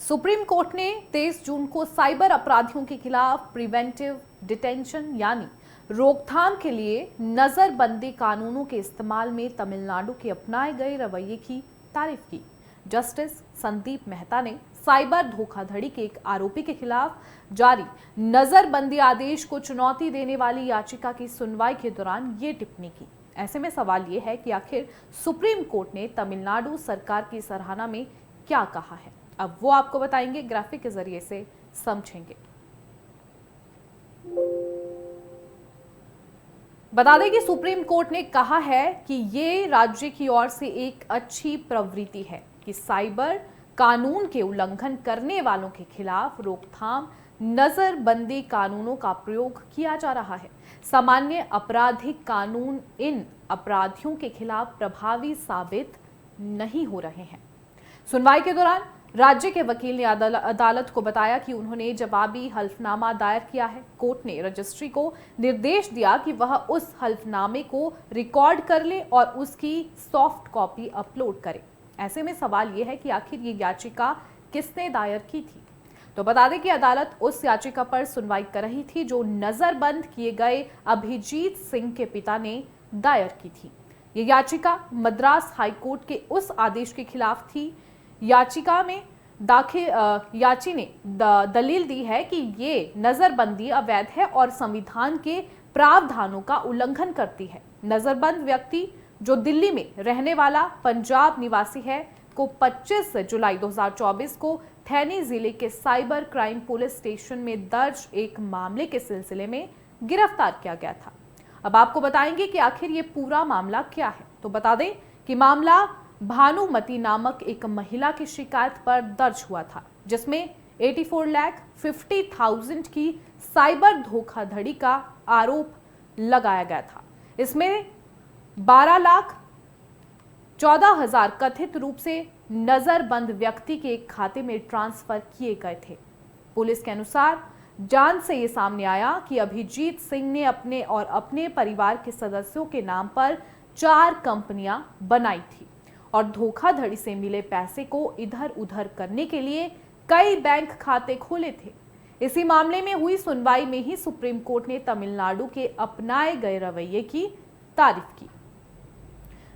Supreme court ने 23 जून को cyber अपराधियों के खिलाफ प्रिवेंटिव डिटेंशन यानी रोकथाम के लिए नजरबंदी कानूनों के इस्तेमाल में तमिलनाडु के अपनाए गए रवैये की तारीफ की। जस्टिस संदीप मेहता ने साइबर धोखाधड़ी के एक आरोपी के खिलाफ जारी नजरबंदी आदेश को चुनौती देने वाली याचिका की सुनवाई के दौरान ये टिप्पणी की। ऐसे में सवाल ये है कि आखिर सुप्रीम कोर्ट ने तमिलनाडु सरकार की सराहना में क्या कहा है। अब वो आपको बताएंगे, ग्राफिक के जरिए से समझेंगे। बता दें कि सुप्रीम कोर्ट ने कहा है कि ये राज्य की ओर से एक अच्छी प्रवृत्ति है कि साइबर कानून के उल्लंघन करने वालों के खिलाफ रोकथाम नजरबंदी कानूनों का प्रयोग किया जा रहा है। सामान्य आपराधिक कानून इन अपराधियों के खिलाफ प्रभावी साबित नहीं हो रहे हैं। सुनवाई के दौरान राज्य के वकील ने अदालत को बताया कि उन्होंने जवाबी हल्फनामा दायर किया है। कोर्ट ने रजिस्ट्री को निर्देश दिया कि वह उस हल्फनामे को रिकॉर्ड कर ले और उसकी सॉफ्ट कॉपी अपलोड करे। ऐसे में सवाल यह है कि आखिर ये याचिका किसने दायर की थी। तो बता दें कि अदालत उस याचिका पर सुनवाई कर रही थी जो नजरबंद किए गए अभिजीत सिंह के पिता ने दायर की थी। ये याचिका मद्रास हाईकोर्ट के उस आदेश के खिलाफ थी। याचिका में याची ने दलील दी है कि ये नजरबंदी अवैध है और संविधान के प्रावधानों का उल्लंघन करती है। नजरबंद व्यक्ति जो दिल्ली में रहने वाला पंजाब निवासी है को 25 जुलाई 2024 को थैनी जिले के साइबर क्राइम पुलिस स्टेशन में दर्ज एक मामले के सिलसिले में गिरफ्तार किया गया था। अब आपको बताएंगे कि आखिर ये पूरा मामला क्या है। तो बता दें कि मामला भानुमति नामक एक महिला की शिकायत पर दर्ज हुआ था, जिसमें 84,50,000 की साइबर धोखाधड़ी का आरोप लगाया गया था। इसमें 12,14,000 कथित रूप से नजरबंद व्यक्ति के एक खाते में ट्रांसफर किए गए थे। पुलिस के अनुसार जांच से ये सामने आया कि अभिजीत सिंह ने अपने और अपने परिवार के सदस्यों के नाम पर 4 कंपनियां बनाई थी और धोखाधड़ी से मिले पैसे को इधर उधर करने के लिए कई बैंक खाते खोले थे। इसी मामले में हुई सुनवाई में ही सुप्रीम कोर्ट ने तमिलनाडु के अपनाए गए रवैये की तारीफ की।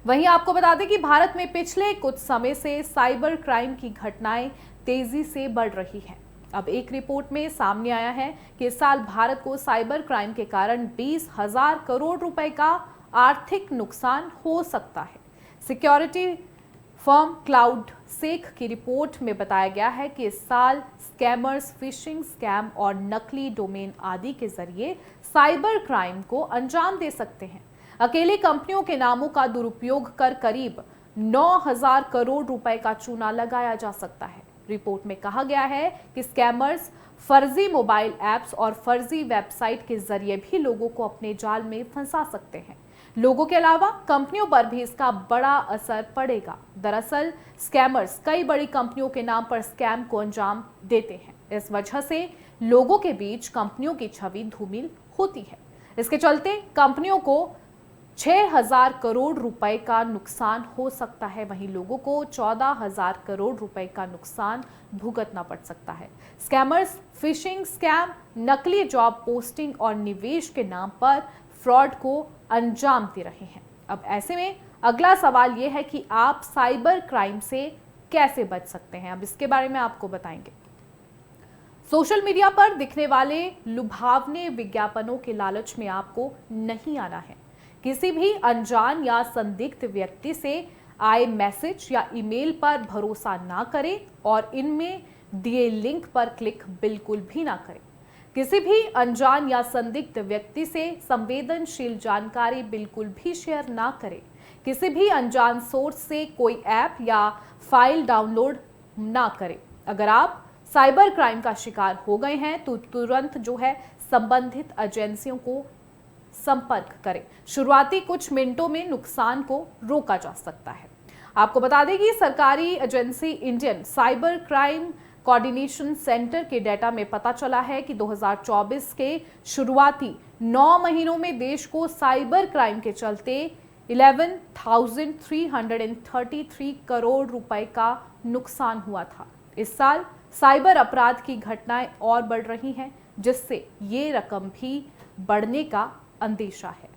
वहीं आपको बता दें कि भारत में पिछले कुछ समय से साइबर क्राइम की घटनाएं तेजी से बढ़ रही हैं। अब एक रिपोर्ट में सामने आया है कि इस साल भारत को साइबर क्राइम के कारण 20,000 करोड़ रुपए का आर्थिक नुकसान हो सकता है। सिक्योरिटी फर्म क्लाउड सेक की रिपोर्ट में बताया गया है कि इस साल स्कैमर्स फिशिंग स्कैम और नकली डोमेन आदि के जरिए साइबर क्राइम को अंजाम दे सकते हैं। अकेले कंपनियों के नामों का दुरुपयोग कर करीब 9,000 करोड़ रुपए का चूना लगाया जा सकता है। रिपोर्ट में कहा गया है कि स्कैमर्स फर्जी मोबाइल ऐप्स और फर्जी वेबसाइट के जरिए भी लोगों को अपने जाल में फंसा सकते हैं। लोगों के अलावा कंपनियों पर भी इसका बड़ा असर पड़ेगा। दरअसल स्कैमर्स कई बड़ी कंपनियों के नाम पर स्कैम को अंजाम देते हैं। इस वजह से लोगों के बीच कंपनियों की छवि धूमिल होती है। इसके चलते कंपनियों को 6,000 करोड़ रुपए का नुकसान हो सकता है, वहीं लोगों को 14,000 करोड़ रुपए का नुकसान भुगतना पड़ सकता है। स्कैमर्स फिशिंग स्कैम, नकली जॉब पोस्टिंग और निवेश के नाम पर फ्रॉड को अंजाम दे रहे हैं। अब ऐसे में अगला सवाल यह है कि आप साइबर क्राइम से कैसे बच सकते हैं। अब इसके बारे में आपको बताएंगे। सोशल मीडिया पर दिखने वाले लुभावने विज्ञापनों के लालच में आपको नहीं आना है। किसी भी अनजान या संदिग्ध व्यक्ति से आए मैसेज या ईमेल पर भरोसा ना करें और इनमें दिए लिंक पर क्लिक बिल्कुल भी ना करें। किसी भी अनजान या संदिग्ध व्यक्ति से संवेदनशील जानकारी बिल्कुल भी शेयर ना करें। किसी भी अनजान सोर्स से कोई ऐप या फाइल डाउनलोड ना करें। अगर आप साइबर क्राइम का शिकार हो गए हैं तो तुरंत संबंधित एजेंसियों को संपर्क करें। शुरुआती कुछ मिनटों में नुकसान को रोका जा सकता है। आपको बता दें कि सरकारी agency Indian cyber crime coordination centre के डेटा में पता चला है कि 2024 के शुरुआती 9 महीनों में देश को साइबर क्राइम के चलते 11,333 करोड़ रुपए का नुकसान हुआ था। इस साल साइबर अपराध की घटनाएं और बढ़ रही हैं, जिससे ये रकम भी बढ़ने का अंदेशा है।